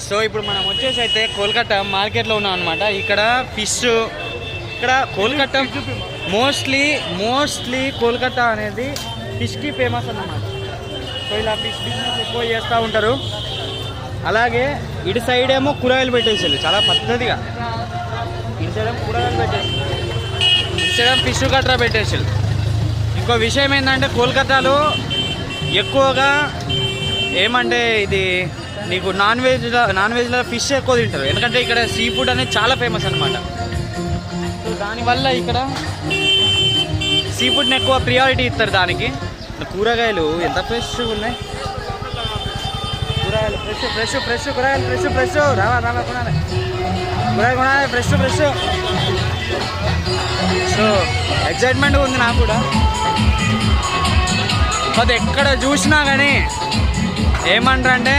So ఇప్పుడు మనం వచ్చేసి అయితే కోల్కతా మార్కెట్లో ఉన్నాం అనమాట. ఇక్కడ ఫిష్, ఇక్కడ కోల్కతా మోస్ట్లీ కోల్కతా అనేది ఫిష్కి ఫేమస్ అన్నమాట. సో ఇలా ఫిష్ బిజినెస్ ఎక్కువ చేస్తూ ఉంటారు. అలాగే ఇటు సైడ్ ఏమో కూరగాయలు పెట్టేసారు చాలా పద్ధతిగా. ఇటు సైడ్ ఏమో కూరగాయలు పెట్టేసి, ఇటు సైడ్ ఏమో ఫిష్ కట్రా పెట్టేసారు. ఇంకో విషయం ఏంటంటే కోల్కతాలో ఎక్కువగా ఏమంటే ఇది నీకు నాన్ వెజ్లో ఫిష్ ఎక్కువ తింటారు. ఎందుకంటే ఇక్కడ సీ ఫుడ్ అనేది చాలా ఫేమస్ అనమాట. సో దానివల్ల ఇక్కడ సీ ఫుడ్ని ఎక్కువ ప్రియారిటీ ఇస్తారు దానికి. కూరగాయలు ఎంత ఫ్రెష్గా ఉన్నాయి, కూరగాయలు ఫ్రెష్ కూరగాయలు ఫ్రెష్ రావా కొనాలి, కూరగాయలు కొనాలి ఫ్రెష్. సో ఎక్సైట్మెంట్గా ఉంది నాకు కూడా. అది ఎక్కడ చూసినా కానీ ఏమంటారంటే